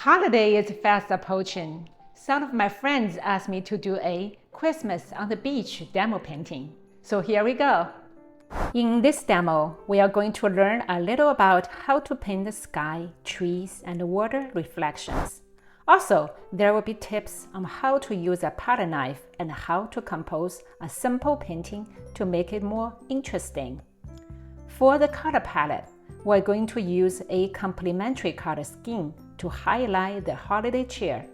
Holiday is fast approaching. Some of my friends asked me to do a Christmas on the beach demo painting. So here we go. In this demo, we are going to learn a little about how to paint the sky, trees, and water reflections. Also, there will be tips on how to use a palette knife and how to compose a simple painting to make it more interesting. For the color palette, we're going to use a complementary color scheme to highlight the holiday cheer.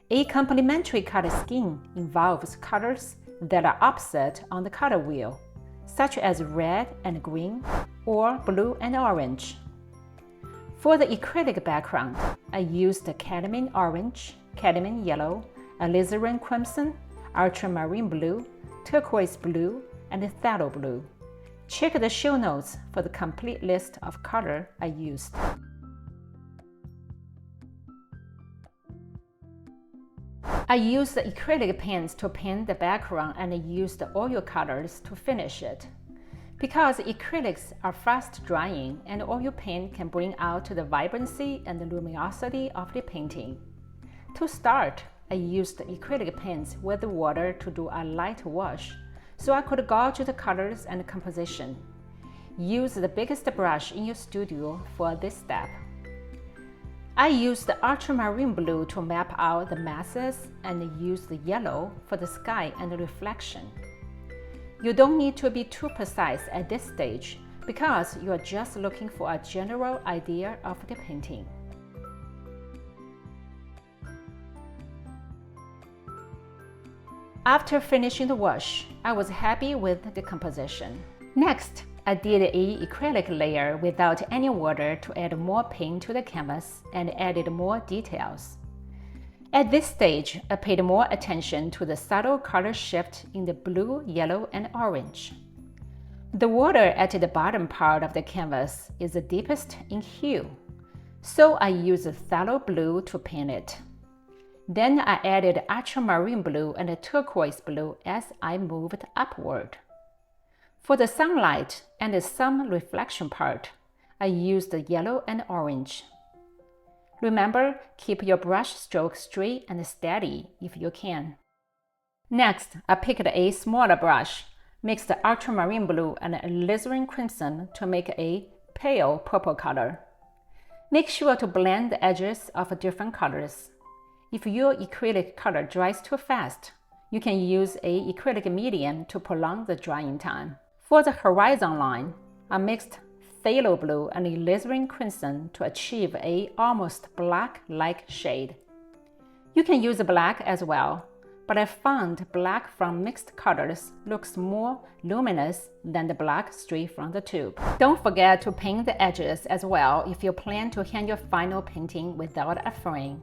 A complementary color scheme involves colors that are opposite on the color wheel, such as red and green or blue and orange. For the acrylic background, I used cadmium orange, cadmium yellow, alizarin crimson, ultramarine blue, turquoise blue, and phthalo blue. Check the show notes for the complete list of color I used. I used the acrylic paints to paint the background and I used the oil colors to finish it. Because acrylics are fast drying and oil paint can bring out the vibrancy and the luminosity of the painting. To start, I used the acrylic paints with the water to do a light wash, so I could gauge the colors and composition. Use the biggest brush in your studio for this step. I used the ultramarine blue to map out the masses and used the yellow for the sky and the reflection. You don't need to be too precise at this stage because you are just looking for a general idea of the painting. After finishing the wash, I was happy with the composition. Next, I did an acrylic layer without any water to add more paint to the canvas and added more details. At this stage, I paid more attention to the subtle color shift in the blue, yellow, and orange. The water at the bottom part of the canvas is the deepest in hue, so I used phthalo blue to paint it. Then I added ultramarine blue and turquoise blue as I moved upward. For the sunlight and the sun reflection part, I used the yellow and orange. Remember, keep your brush stroke straight and steady if you can. Next, I picked a smaller brush, mixed the ultramarine blue and alizarin crimson to make a pale purple color. Make sure to blend the edges of different colors. If your acrylic color dries too fast, you can use an acrylic medium to prolong the drying time. For the horizon line, I mixed phthalo blue and alizarin crimson to achieve a almost black-like shade. You can use black as well, but I found black from mixed colors looks more luminous than the black straight from the tube. Don't forget to paint the edges as well if you plan to hang your final painting without a frame.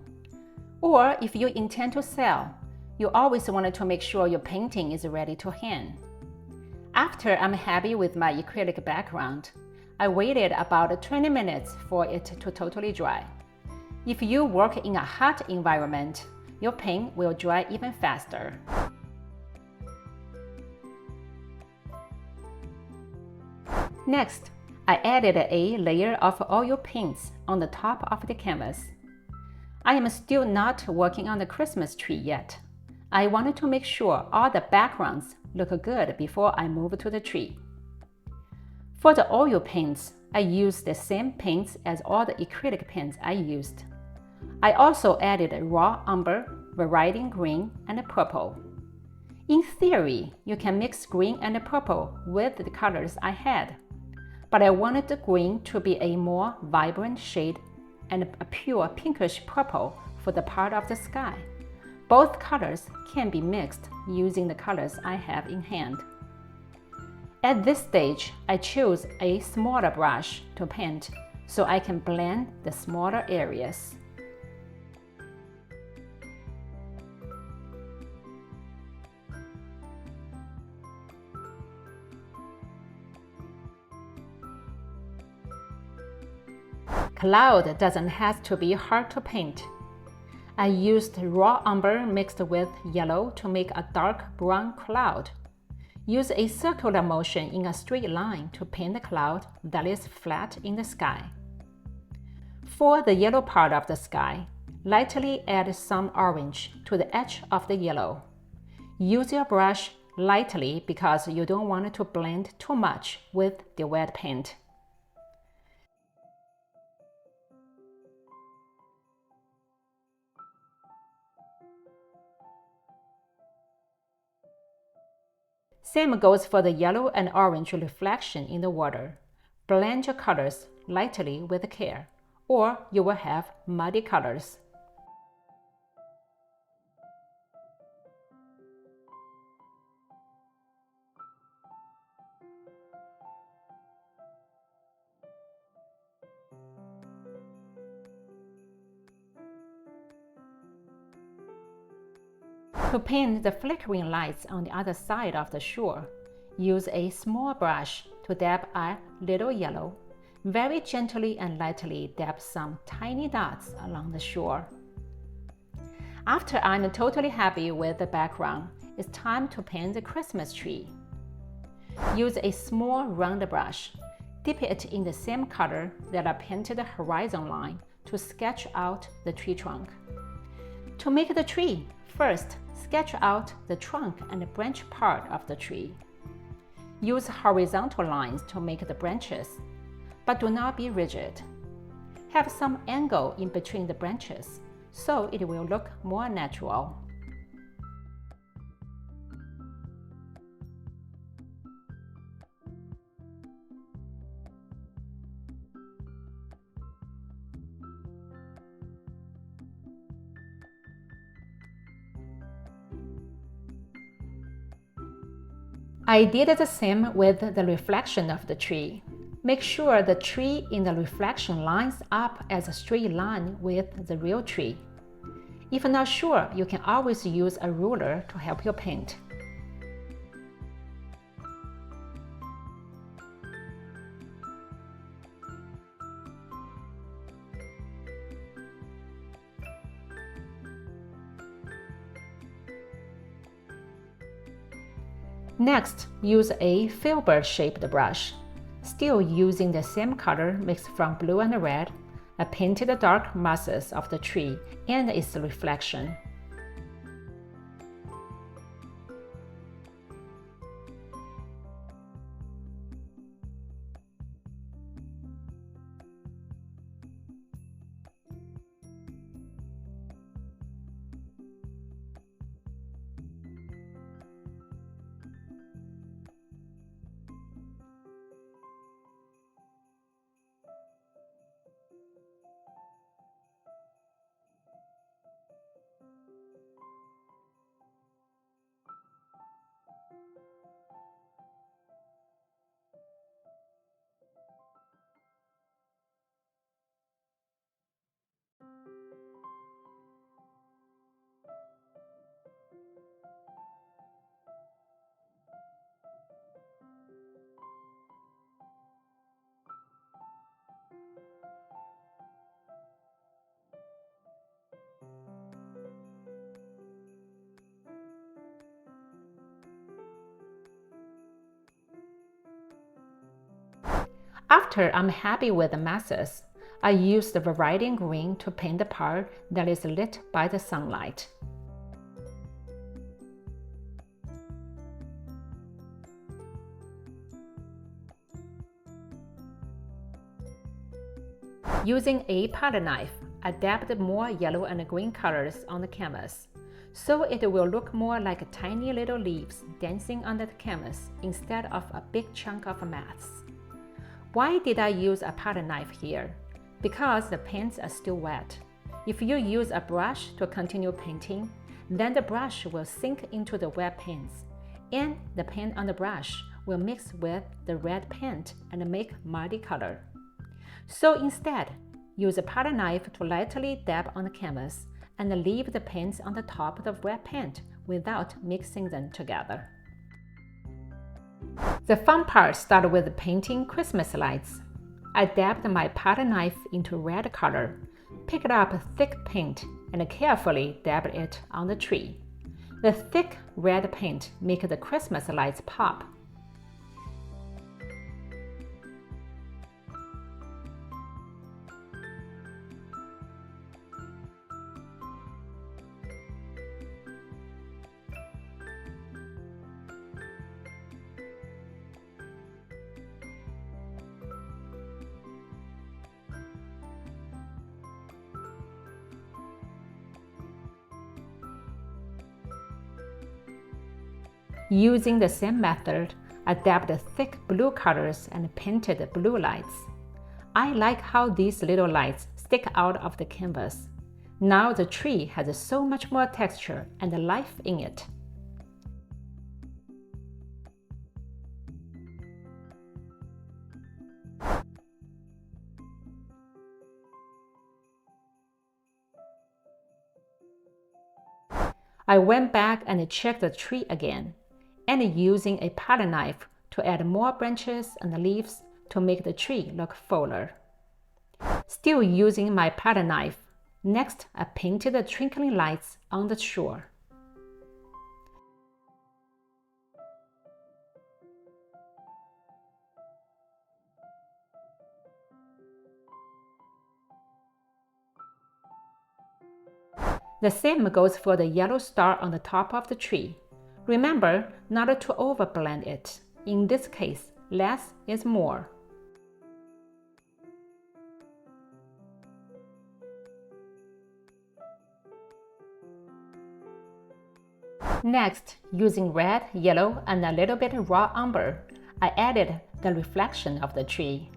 Or if you intend to sell, you always want to make sure your painting is ready to hang. After I'm happy with my acrylic background, I waited about 20 minutes for it to totally dry. If you work in a hot environment, your paint will dry even faster. Next, I added a layer of oil paints on the top of the canvas. I am still not working on the Christmas tree yet. I wanted to make sure all the backgrounds look good before I move to the tree. For the oil paints, I used the same paints as all the acrylic paints I used. I also added raw umber, Viridian green, and purple. In theory, you can mix green and purple with the colors I had, but I wanted the green to be a more vibrant shade and a pure pinkish purple for the part of the sky. Both colors can be mixed using the colors I have in hand. At this stage, I chose a smaller brush to paint so I can blend the smaller areas. Cloud doesn't have to be hard to paint. I used raw umber mixed with yellow to make a dark brown cloud. Use a circular motion in a straight line to paint the cloud that is flat in the sky. For the yellow part of the sky, Lightly add some orange to the edge of the yellow. Use your brush lightly because you don't want it to blend too much with the wet paint. Same goes for the yellow and orange reflection in the water. Blend your colors lightly with care, or you will have muddy colors. To paint the flickering lights on the other side of the shore, use a small brush to dab a little yellow. Very gently and lightly dab some tiny dots along the shore. After I'm totally happy with the background, it's time to paint the Christmas tree. Use a small round brush. Dip it in the same color that I painted the horizon line to sketch out the tree trunk. To make the tree, first, sketch out the trunk and the branch part of the tree. Use horizontal lines to make the branches, but do not be rigid. Have some angle in between the branches, so it will look more natural. I did the same with the reflection of the tree. Make sure the tree in the reflection lines up as a straight line with the real tree. If not sure, you can always use a ruler to help you paint. Next, use a filbert-shaped brush. Still using the same color mixed from blue and red, I painted the dark masses of the tree and its reflection. After I'm happy with the masses, I use the Viridian green to paint the part that is lit by the sunlight. Using a palette knife, I dabbed more yellow and green colors on the canvas, so it will look more like tiny little leaves dancing under the canvas instead of a big chunk of mass. Why did I use a palette knife here? Because the paints are still wet. If you use a brush to continue painting, then the brush will sink into the wet paints, and the paint on the brush will mix with the red paint and make muddy color. So instead, use a palette knife to lightly dab on the canvas and leave the paints on the top of the wet paint without mixing them together. The fun part started with painting Christmas lights. I dabbed my palette knife into red color, picked up thick paint, and carefully dabbed it on the tree. The thick red paint makes the Christmas lights pop. Using the same method, I dabbed thick blue colors and painted blue lights. I like how these little lights stick out of the canvas. Now the tree has so much more texture and life in it. I went back and checked the tree again, and using a palette knife to add more branches and leaves to make the tree look fuller. Still using my palette knife, next I painted the twinkling lights on the shore. The same goes for the yellow star on the top of the tree. Remember not to overblend it. In this case, less is more. Next, using red, yellow, and a little bit raw umber, I added the reflection of the tree.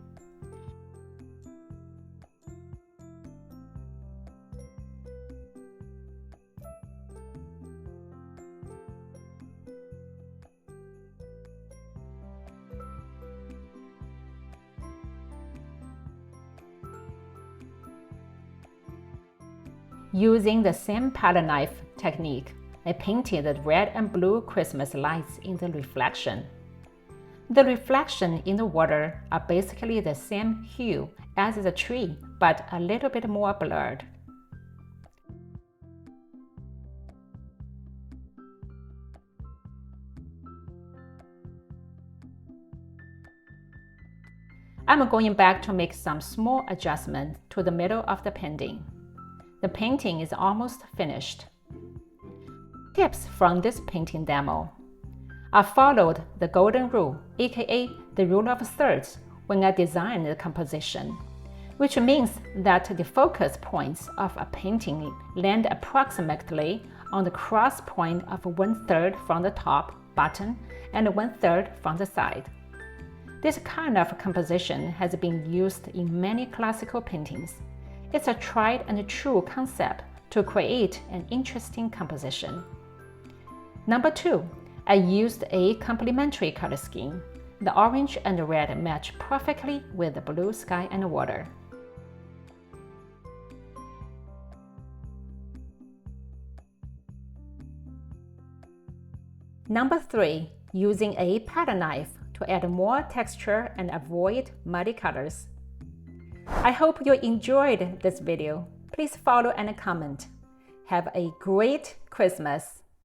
Using the same palette knife technique, I painted the red and blue Christmas lights in the reflection. The reflection in the water are basically the same hue as the tree, but a little bit more blurred. I'm going back to make some small adjustments to the middle of the painting. The painting is almost finished. Tips from this painting demo. I followed the golden rule, aka the rule of thirds, when I designed the composition, which means that the focus points of a painting land approximately on the cross point of 1/3 from the top, bottom, and 1/3 from the side. This kind of composition has been used in many classical paintings. It's a tried and true concept to create an interesting composition. Number 2, I used a complementary color scheme. The orange and red match perfectly with the blue sky and water. Number 3, using a palette knife to add more texture and avoid muddy colors. I hope you enjoyed this video. Please follow and comment. Have a great Christmas!